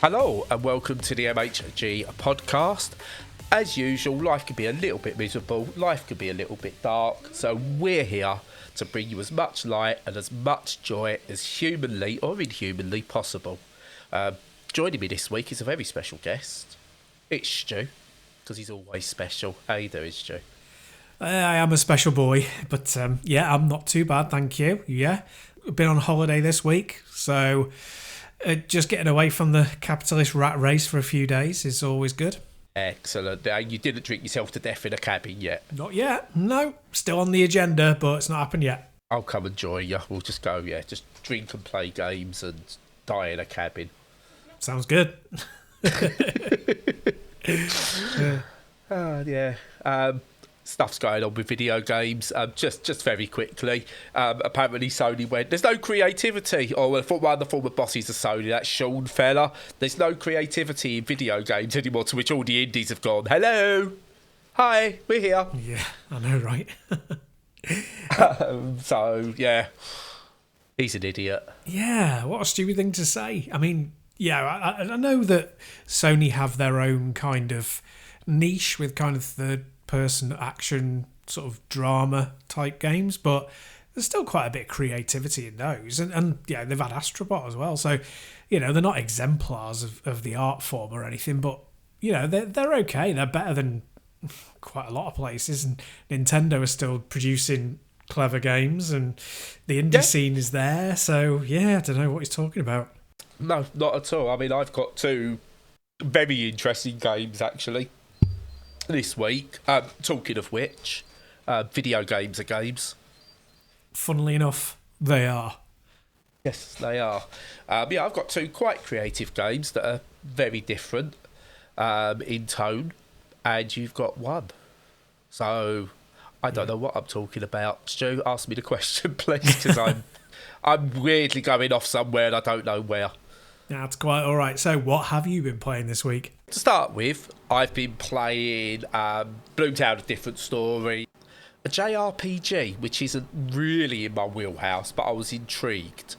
Hello and welcome to the MHG podcast. As usual, life can be a little bit miserable, life can be a little bit dark, so we're here to bring you as much light and as much joy as humanly or inhumanly possible. Joining me this week is a very special guest. It's Stu, because he's always special. How you doing, Stu? I am a special boy, but yeah, I'm not too bad, thank you. Yeah, been on holiday this week, so just getting away from the capitalist rat race for a few days is always good. Excellent. You didn't drink yourself to death in a cabin yet? Not yet, no. Still on the agenda, but it's not happened yet. I'll come and join you. We'll just go, just drink and play games and die in a cabin. Sounds good. Yeah. Stuff's going on with video games. Just very quickly, apparently Sony went, there's no creativity. Or one of the former bosses of Sony, that Sean fella, there's no creativity in video games anymore, to which all the indies have gone, hello, hi, we're here. Yeah, I know, right? So, yeah, he's an idiot. Yeah, what a stupid thing to say. I mean, yeah, I know that Sony have their own kind of niche with kind of third-person action sort of drama type games, but there's still quite a bit of creativity in those. And yeah, they've had Astrobot as well. So, they're not exemplars of the art form or anything, but, they're okay. They're better than quite a lot of places. And Nintendo are still producing clever games and the indie scene is there. So, yeah, I don't know what he's talking about. No, not at all. I mean, I've got two very interesting games, actually, this week. Talking of which, video games are games. Funnily enough, they are. Yes, they are. I've got two quite creative games that are very different in tone, and you've got one. So, I don't know what I'm talking about. Stu, ask me the question, please, because I'm weirdly going off somewhere and I don't know where. That's quite all right. So what have you been playing this week? To start with, I've been playing Bloomtown, A Different Story, a JRPG, which isn't really in my wheelhouse, but I was intrigued.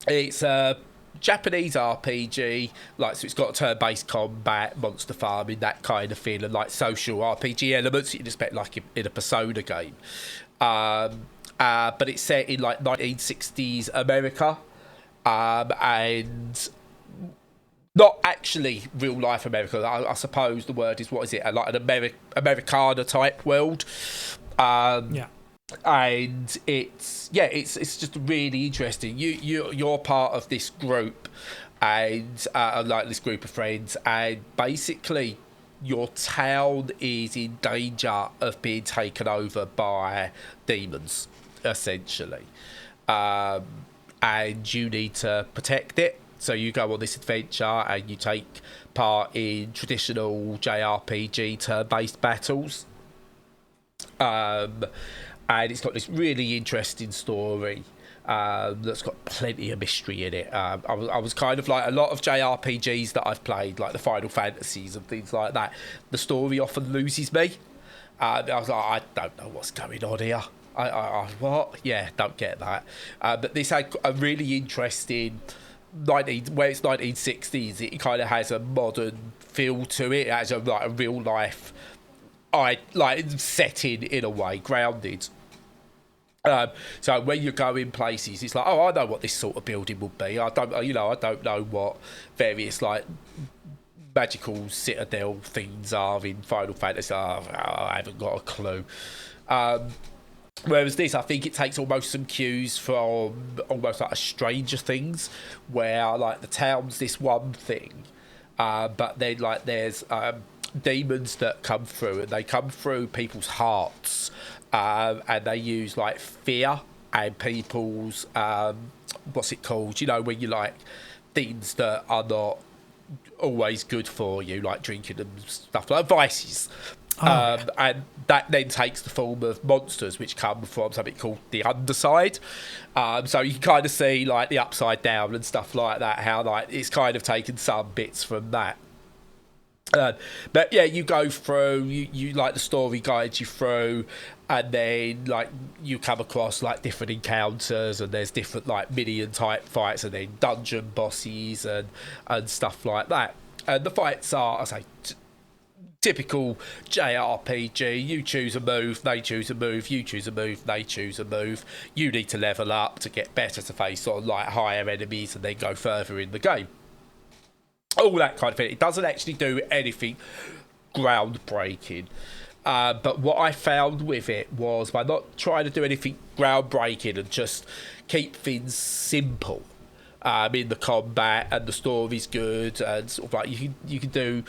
It's a Japanese RPG, so it's got turn-based combat, monster farming, that kind of thing, and social RPG elements you'd expect in a Persona game. But it's set in 1960s America. And not actually real life America. I suppose the word is, what is it? An Americana type world. Yeah. And it's just really interesting. You're part of this group, and this group of friends, and basically your town is in danger of being taken over by demons, essentially. And you need to protect it. So you go on this adventure and you take part in traditional JRPG turn-based battles. And it's got this really interesting story that's got plenty of mystery in it. I was kind of a lot of JRPGs that I've played, like the Final Fantasies and things like that, the story often loses me. I was like, I don't know what's going on here. What? Yeah, don't get that. But this had a really interesting where it's 1960s. It kind of has a modern feel to it. It has a real life, setting in a way, grounded. So when you go in places, it's I know what this sort of building would be. I don't know what various magical citadel things are in Final Fantasy. I haven't got a clue. Whereas this, I think it takes almost some cues from almost a Stranger Things, where the town's this one thing, but then there's demons that come through, and they come through people's hearts, and they use fear and people's what's it called? When you things that are not always good for you, like drinking and stuff, like vices. And that then takes the form of monsters, which come from something called the underside. So you can kind of see the upside down and stuff like that, how it's kind of taken some bits from that. But yeah, you go through, you like the story guides you through, and then like you come across like different encounters, and there's different like minion type fights, and then dungeon bosses and stuff like that. And the fights are, I say, typical JRPG. You choose a move, they choose a move, you choose a move, they choose a move. You need to level up to get better to face on like higher enemies and then go further in the game. All that kind of thing. It doesn't actually do anything groundbreaking. But what I found with it was, by not trying to do anything groundbreaking and just keep things simple in the combat, and the story's good, and sort of like you can do,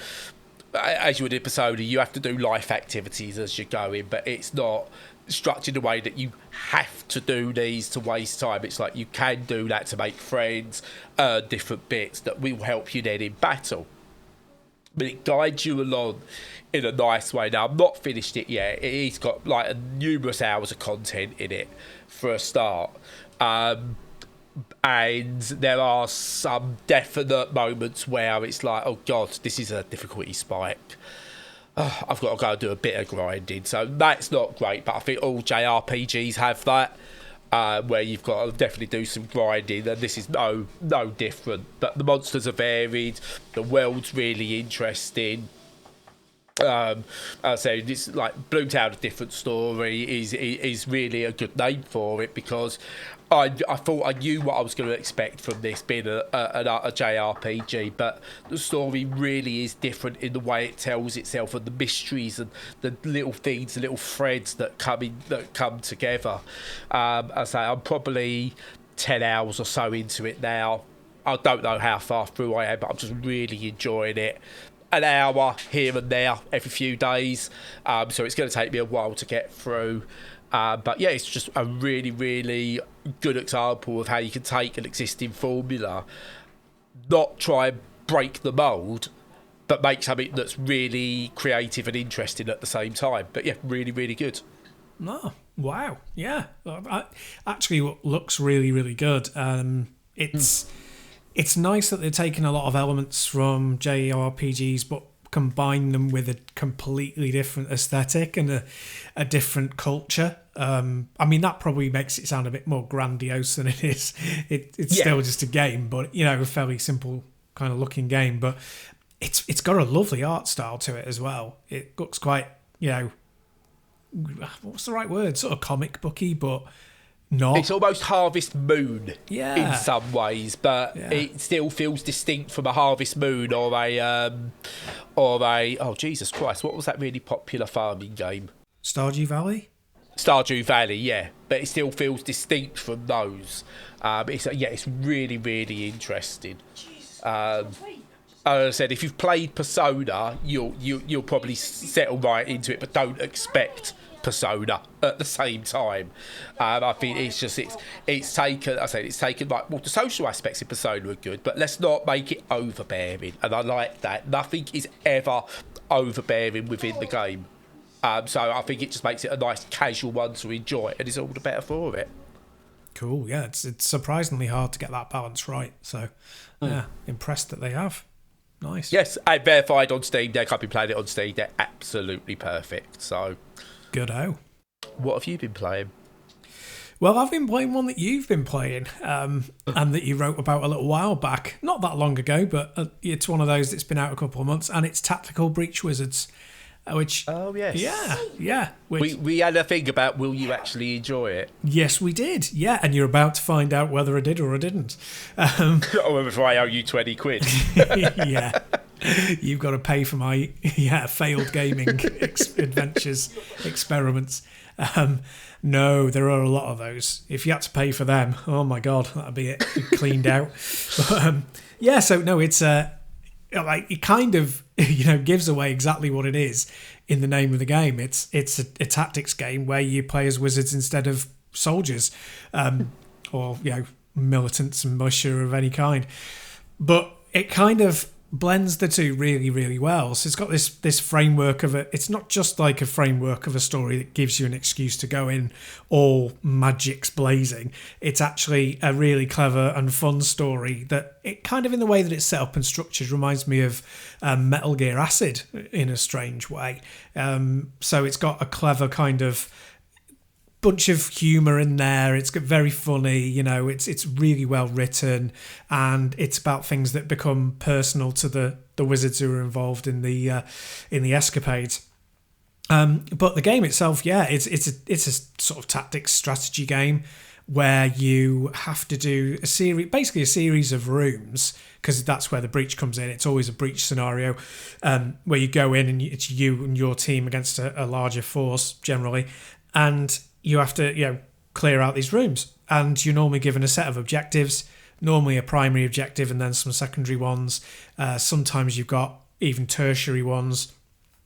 as you would in Persona, you have to do life activities as you're going, but it's not structured in a way that you have to do these to waste time. It's like you can do that to make friends, different bits that will help you then in battle. But it guides you along in a nice way. Now, I've not finished it yet. It's got like numerous hours of content in it for a start. And there are some definite moments where it's like, oh God, this is a difficulty spike. I've got to go and do a bit of grinding. So that's not great, but I think all JRPGs have that, where you've got to definitely do some grinding, and this is no different. But the monsters are varied, the world's really interesting. I say this, like Bloomtown, a different story, is really a good name for it, because I thought I knew what I was going to expect from this being a JRPG, but the story really is different in the way it tells itself, and the mysteries and the little things, the little threads that come together. I say I'm probably 10 hours or so into it now. I don't know how far through I am, but I'm just really enjoying it. An hour here and there every few days, so it's going to take me a while to get through. But yeah, it's just a really, really good example of how you can take an existing formula, not try and break the mould, but make something that's really creative and interesting at the same time. But yeah, really, really good. Oh, wow. Yeah. Actually, what looks really, really good. It's nice that they're taking a lot of elements from JRPGs, but combine them with a completely different aesthetic and a different culture. I mean, that probably makes it sound a bit more grandiose than it is. It's still just a game, but, you know, a fairly simple kind of looking game. But it's got a lovely art style to it as well. It looks quite, you know, what's the right word? Sort of comic booky, but not. It's almost Harvest Moon in some ways, but Yeah. it still feels distinct from a Harvest Moon or a oh Jesus Christ, what was that really popular farming game? Stardew Valley? Stardew Valley, yeah, but it still feels distinct from those. It's really, really interesting. As I said, if you've played Persona, you'll probably settle right into it, but don't expect Persona at the same time. I think it's taken like, well, the social aspects of Persona are good, but let's not make it overbearing, and I like that. Nothing is ever overbearing within the game. So I think it just makes it a nice casual one to enjoy, and it's all the better for it. Cool, yeah. It's surprisingly hard to get that balance right. So, yeah, impressed that they have. Nice. Yes, and verified on Steam Deck. I've been playing it on Steam Deck. Absolutely perfect. So, good-o. What have you been playing? Well, I've been playing one that you've been playing, and that you wrote about a little while back. Not that long ago, but it's one of those that's been out a couple of months, and it's Tactical Breach Wizards. Which, oh yes, yeah. We had a think about, will you actually enjoy it? Yes, we did. Yeah, and you're about to find out whether I did or I didn't. Or whether I owe you 20 quid. Yeah, you've got to pay for my failed gaming experiments. No, there are a lot of those. If you had to pay for them, oh my god, that'd be it cleaned out. But, so no, it's like it kind of gives away exactly what it is in the name of the game. It's a tactics game where you play as wizards instead of soldiers, or militants and militia of any kind. But it kind of blends the two really, really well. So it's got this framework of it. It's not just like a framework of a story that gives you an excuse to go in all Magicks Blazing. It's actually a really clever and fun story that it kind of, in the way that it's set up and structured, reminds me of Metal Gear Acid in a strange way. So it's got a clever kind of bunch of humour in there. It's very funny, you know. It's really well written, and it's about things that become personal to the wizards who are involved in the escapades. But the game itself, it's a sort of tactics strategy game where you have to do a series of rooms, because that's where the breach comes in. It's always a breach scenario, where you go in and it's you and your team against a larger force generally, and you have to, clear out these rooms. And you're normally given a set of objectives, normally a primary objective and then some secondary ones. Sometimes you've got even tertiary ones.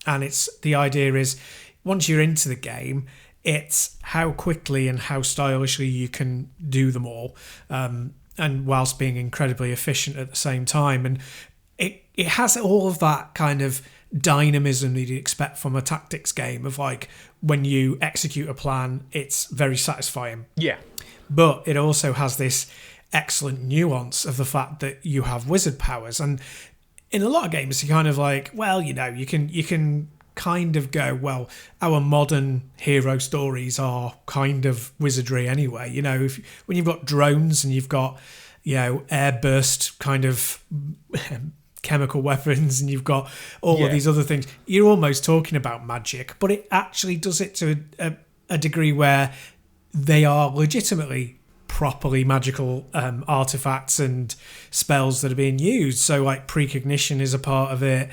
And the idea is, once you're into the game, it's how quickly and how stylishly you can do them all, and whilst being incredibly efficient at the same time. And it has all of that kind of dynamism that you'd expect from a tactics game, of like, when you execute a plan, it's very satisfying. Yeah. But it also has this excellent nuance of the fact that you have wizard powers. And in a lot of games, you're kind of like, well, you can kind of go, well, our modern hero stories are kind of wizardry anyway. When you've got drones and you've got, airburst kind of chemical weapons, and you've got all of these other things, you're almost talking about magic. But it actually does it to a degree where they are legitimately properly magical artifacts and spells that are being used. So like precognition is a part of it,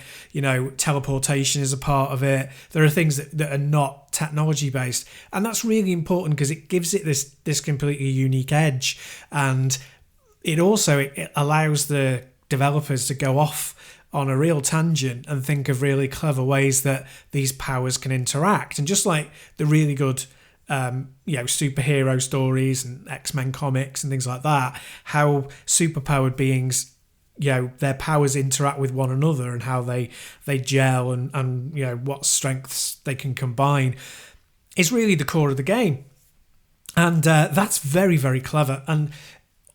teleportation is a part of it. There are things that are not technology based, and that's really important because it gives it this completely unique edge. And it also it allows the developers to go off on a real tangent and think of really clever ways that these powers can interact. And just like the really good superhero stories and X-Men comics and things like that, how superpowered beings, their powers interact with one another and how they gel and what strengths they can combine is really the core of the game. And that's very, very clever. And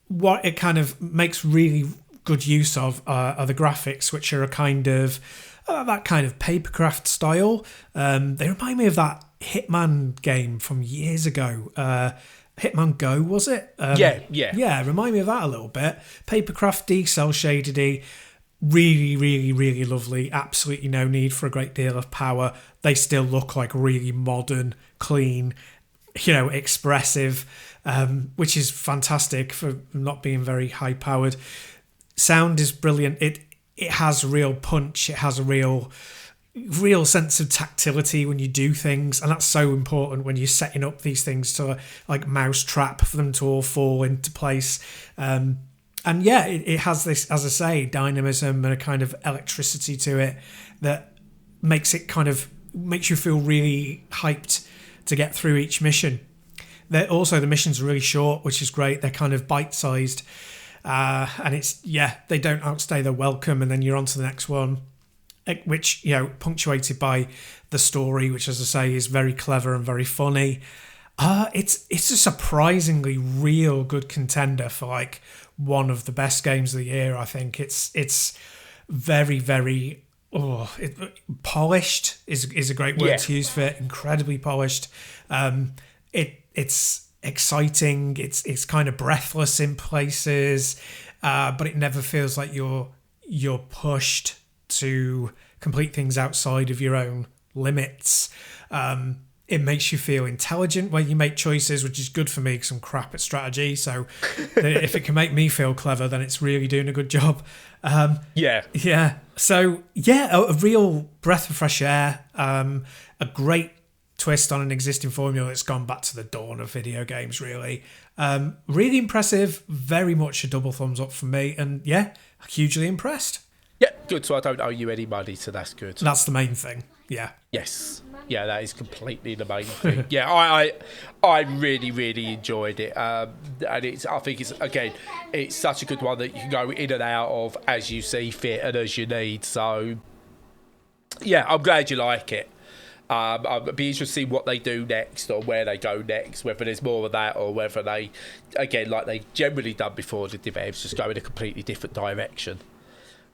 what it kind of makes really good use of are the graphics, which are a kind of that kind of papercraft style. They remind me of that Hitman game from years ago. Hitman Go, was it? Yeah, remind me of that a little bit. Papercrafty, cel shadedy, really, really, really lovely. Absolutely no need for a great deal of power. They still look like really modern, clean, expressive, which is fantastic for not being very high powered. Sound is brilliant. It has real punch. It has a real sense of tactility when you do things, and that's so important when you're setting up these things to like mouse trap for them to all fall into place. And it has this, as I say, dynamism and a kind of electricity to it that makes you feel really hyped to get through each mission. The missions are really short, which is great. They're kind of bite-sized. And they don't outstay their welcome, and then you're on to the next one, which, punctuated by the story, which, as I say, is very clever and very funny. It's a surprisingly real good contender for like one of the best games of the year. I think it's very, very polished is a great word to use for it. Incredibly polished. It's exciting. It's kind of breathless in places, but it never feels like you're pushed to complete things outside of your own limits. It makes you feel intelligent when you make choices, which is good for me because I'm crap at strategy. So if it can make me feel clever, then it's really doing a good job. So a real breath of fresh air. A great twist on an existing formula that's gone back to the dawn of video games, really. Really impressive. Very much a double thumbs up from me. And hugely impressed. Yeah, good. So I don't owe you any money, so that's good. That's the main thing. Yeah. Yes. Yeah, that is completely the main thing. Yeah, I really, really enjoyed it. And I think it's such a good one that you can go in and out of as you see fit and as you need. So, yeah, I'm glad you like it. I'd be interested to see what they do next or where they go next, whether there's more of that or whether they, again, like they generally done before, the devs just go in a completely different direction.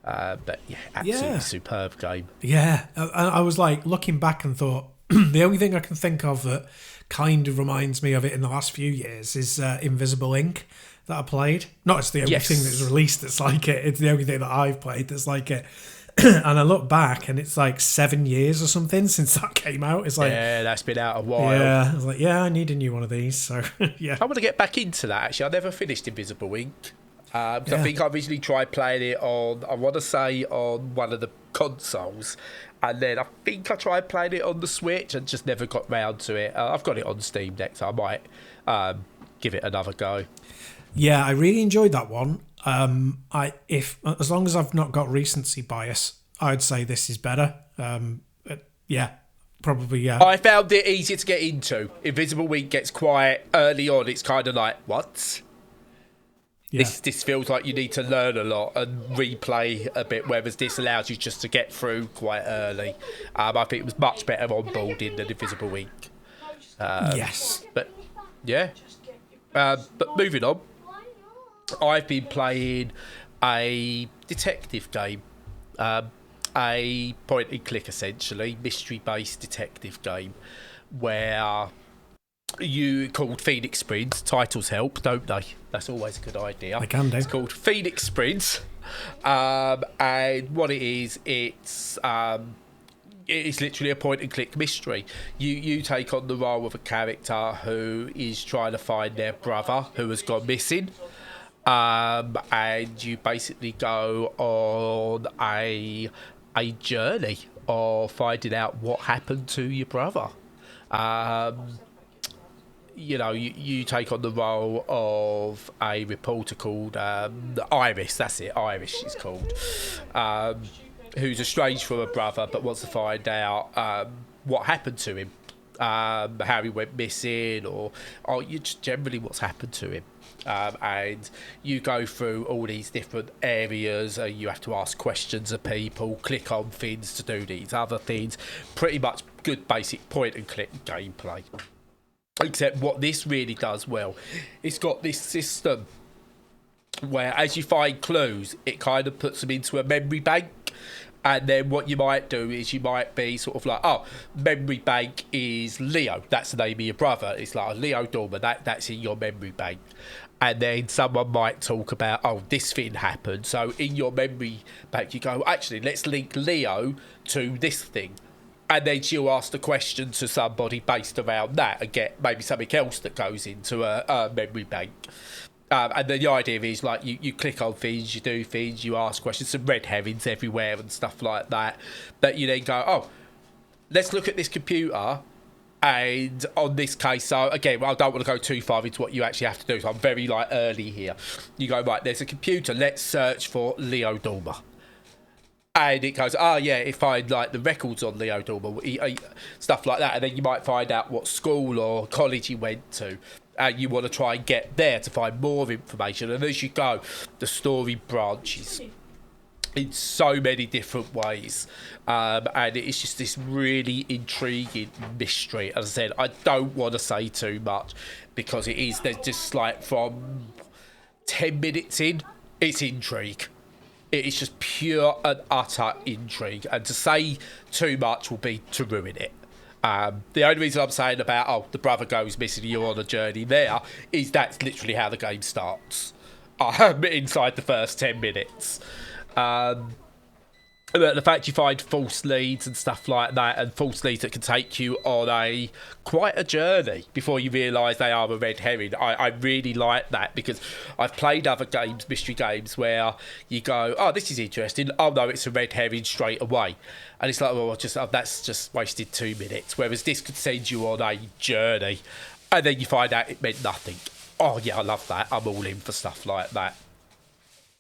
But yeah, absolutely superb game. Yeah, I was like looking back and thought the only thing I can think of that kind of reminds me of it in the last few years is Invisible Ink that I played. Not it's the only thing that's released that's like it. It's the only thing that I've played that's like it. And I look back and it's like 7 years or something since that came out. It's like, yeah, that's been out a while. Yeah, I was like, yeah, I need a new one of these. So yeah, I want to get back into that. Actually, I never finished Invisible Ink. I think I originally tried playing it on, I want to say, on one of the consoles, and then I think I tried playing it on the Switch and just never got round to it. I've got it on Steam Deck, so I might give it another go. Yeah, I really enjoyed that one. As long as I've not got recency bias, I'd say this is better. Yeah, probably. Yeah, I found it easier to get into. Invisible Ink gets quiet early on. It's kind of like, what? Yeah. This feels like you need to learn a lot and replay a bit, whereas this allows you just to get through quite early. I think it was much better onboarding than Invisible Ink. Yes. But, yeah. But moving on, I've been playing a detective game. A point-and-click, essentially, mystery-based detective game, where... you called Phoenix Sprints. Titles help, don't they? That's always a good idea. They can do. It's called Phoenix Sprints, and what it is, it's literally a point-and-click mystery. You take on the role of a character who is trying to find their brother who has gone missing, and you basically go on a journey of finding out what happened to your brother. You take on the role of a reporter called Iris, that's it, Iris she's called, who's estranged from her brother but wants to find out what happened to him, how he went missing, or just generally what's happened to him. And you go through all these different areas, you have to ask questions of people, click on things to do these other things, pretty much good basic point-and-click gameplay. Except what this really does well, it's got this system where as you find clues, it kind of puts them into a memory bank. And then what you might do is you might be sort of like, oh, memory bank is Leo. That's the name of your brother. It's like Leo Dormer. That's in your memory bank. And then someone might talk about, oh, this thing happened. So in your memory bank, you go, actually, let's link Leo to this thing. And then she'll ask the question to somebody based around that and get maybe something else that goes into a memory bank. And then the idea is like you click on things, you do things, you ask questions, some red herrings everywhere and stuff like that. But you then go, oh, let's look at this computer. And on this case, so again, I don't want to go too far into what you actually have to do. So I'm very early here. You go, right, there's a computer. Let's search for Leo Dormer. And it goes, it find the records on Leo Dormer, stuff like that. And then you might find out what school or college he went to. And you want to try and get there to find more information. And as you go, the story branches in so many different ways. And it's just this really intriguing mystery. As I said, I don't want to say too much because there's just from 10 minutes in, it's intrigue. It is just pure and utter intrigue. And to say too much will be to ruin it. The only reason I'm saying about, the brother goes missing, you're on a journey there, is that's literally how the game starts. Inside the first 10 minutes. The fact you find false leads and stuff like that, and false leads that can take you on quite a journey before you realise they are a red herring. I really like that because I've played other games, mystery games, where you go, oh, this is interesting. Oh no, it's a red herring straight away, and it's like, well, that's just wasted 2 minutes. Whereas this could send you on a journey, and then you find out it meant nothing. Oh yeah, I love that. I'm all in for stuff like that.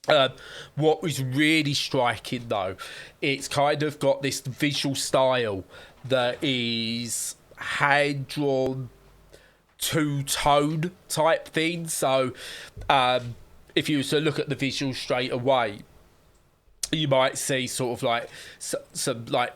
What was really striking, though, it's kind of got this visual style that is hand-drawn, two-tone type thing. So if you were to look at the visual straight away, you might see sort of like some like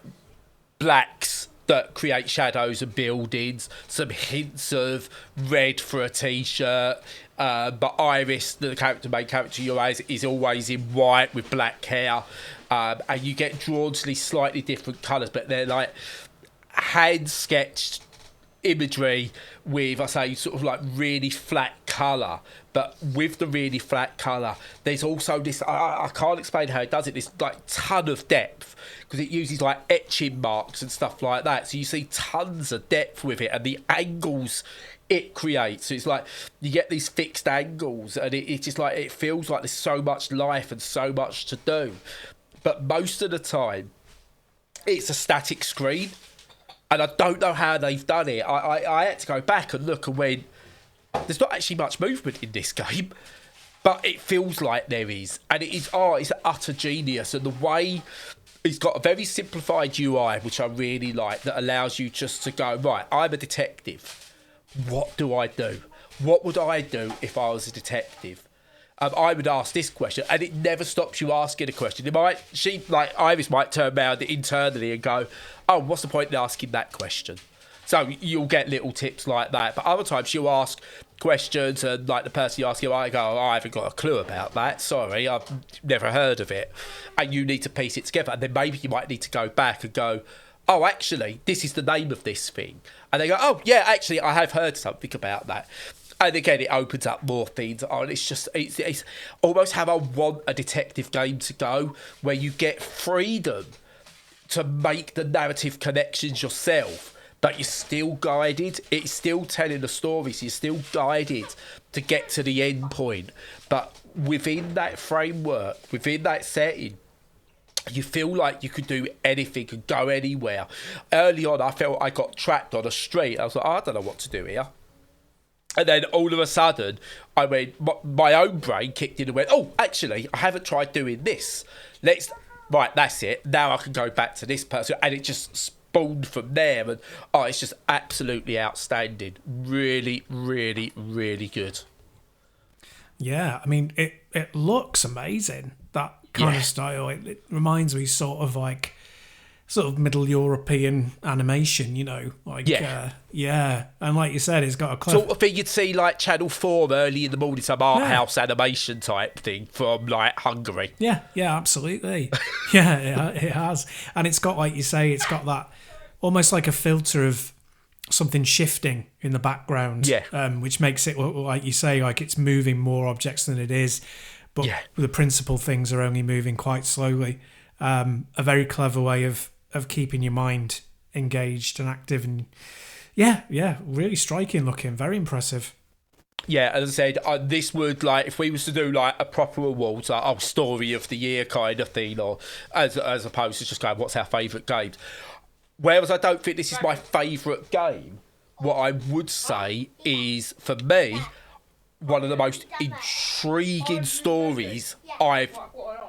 blacks that create shadows and buildings, some hints of red for a t-shirt, but Iris, the main character your eyes, is always in white with black hair, and you get drawn to these slightly different colours, but they're like hand sketched imagery with, I say, sort of like really flat colour. But with the really flat colour, there's also this, I can't explain how it does it, this like ton of depth, because it uses like etching marks and stuff like that. So you see tons of depth with it, and the angles it creates. So it's like you get these fixed angles, and it's just like, it feels like there's so much life and so much to do. But most of the time, it's a static screen. And I don't know how they've done it. I had to go back and look and went, there's not actually much movement in this game, but it feels like there is. And it is, it's an utter genius. And the way it's got a very simplified UI, which I really like, that allows you just to go, right, I'm a detective. What do I do? What would I do if I was a detective? I would ask this question, and it never stops you asking a question. Iris might turn around internally and go, oh, what's the point in asking that question? So you'll get little tips like that. But other times you'll ask questions, and like the person you ask, I go, oh, I haven't got a clue about that. Sorry, I've never heard of it. And you need to piece it together. And then maybe you might need to go back and go, oh, actually, this is the name of this thing. And they go, oh, yeah, actually, I have heard something about that. And again, it opens up more things. And it's almost how I want a detective game to go, where you get freedom to make the narrative connections yourself, but you're still guided. It's still telling the story, so you're still guided to get to the end point. But within that framework, within that setting, you feel like you could do anything and go anywhere. Early on, I felt I got trapped on a street. I was like, I don't know what to do here. And then all of a sudden, I went, my own brain kicked in and went, oh, actually, I haven't tried doing this. Right, that's it. Now I can go back to this person. And it just spawned from there. And it's just absolutely outstanding. Really, really, really good. Yeah, I mean, it looks amazing, that kind of style. It reminds me sort of Middle European animation, and like you said, it's got a clever sort of thing you'd see like Channel 4 early in the morning, some art house animation type thing from like Hungary. Yeah, absolutely. It has. And it's got, like you say, it's got that almost like a filter of something shifting in the background, which makes it look, like you say, like it's moving more objects than it is, but the principal things are only moving quite slowly. A very clever way of keeping your mind engaged and active, and really striking looking, very impressive. Yeah, as I said, this would, like, if we was to do like a proper awards, like story of the year kind of thing, or as opposed to just going, what's our favourite games? Whereas I don't think this is my favourite game, what I would say is, for me, one of the most intriguing stories I've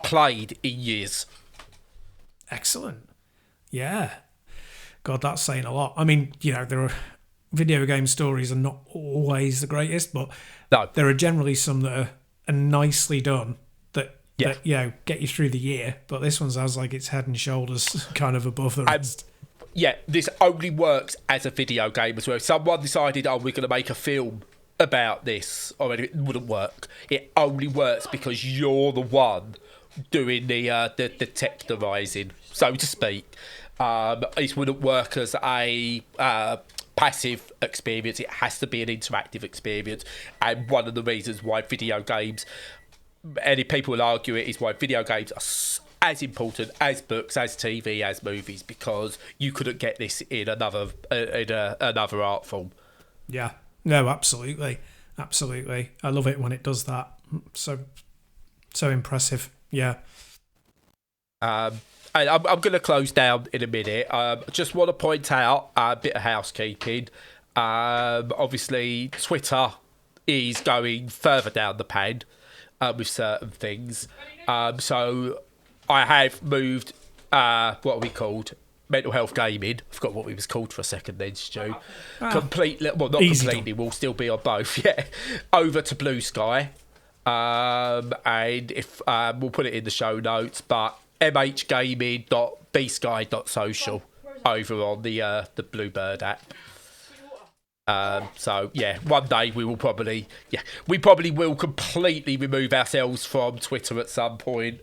played in years. Excellent. Yeah. God, that's saying a lot. I mean, there are video game stories are not always the greatest, but there are generally some that are nicely done that get you through the year. But this one sounds like it's head and shoulders kind of above the rest. This only works as a video game as well. If someone decided, we're going to make a film about this, it wouldn't work. It only works because you're the one doing the detectivising, so to speak. It wouldn't work as a passive experience. It has to be an interactive experience, and one of the reasons why video games, any people will argue it, is why video games are as important as books, as TV, as movies, because you couldn't get this in another art form. Yeah, no, absolutely. I love it when it does that. So impressive. Yeah. I'm going to close down in a minute. Just want to point out a bit of housekeeping. Obviously, Twitter is going further down the pan. with certain things. So I have moved, what are we called? Mental health gaming. I forgot what we was called for a second then, Stu. Completely, well, not Easy completely, done. we'll still be on both, yeah. Over to Blue Sky. And if we'll put it in the show notes, but mhgaming.bsky.social over on the Bluebird app. So yeah, one day we probably will completely remove ourselves from Twitter at some point.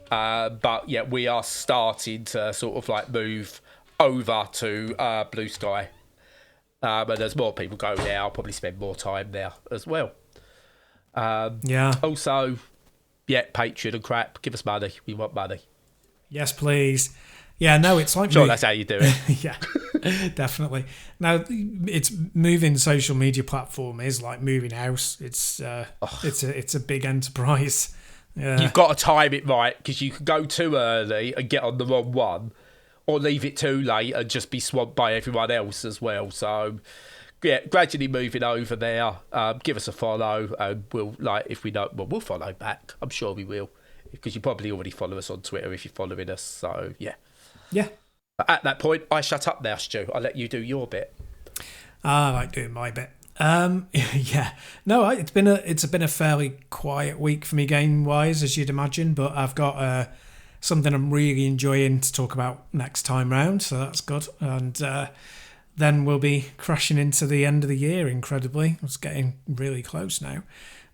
But yeah, we are starting to sort of like move over to Blue Sky. And as more people go there, I'll probably spend more time there as well. Also, yeah, Patreon and crap. Give us money. We want money. Yes, please. Yeah, no, it's like Sure, that's how you do it. Yeah, definitely. Now, it's moving social media platform is like moving house. It's a big enterprise. You've got to time it right, because you can go too early and get on the wrong one, or leave it too late and just be swamped by everyone else as well. So, yeah, gradually moving over there. Give us a follow, and we'll we'll follow back. I'm sure we will, because you probably already follow us on Twitter if you're following us. So yeah. But at that point, I shut up now, Stu. I'll let you do your bit. I like doing my bit. Yeah. No, it's been a fairly quiet week for me game wise, as you'd imagine. But I've got something I'm really enjoying to talk about next time round, so that's good. And then we'll be crashing into the end of the year. Incredibly, it's getting really close now.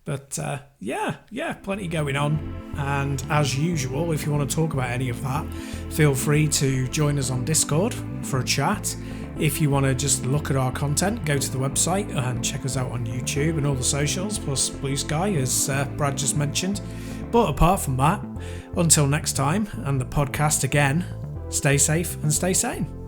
But yeah, plenty going on. And as usual, if you want to talk about any of that, feel free to join us on Discord for a chat. If you want to just look at our content, go to the website and check us out on YouTube and all the socials, plus Blue Sky, as Brad just mentioned. But apart from that, until next time, and the podcast again, stay safe and stay sane.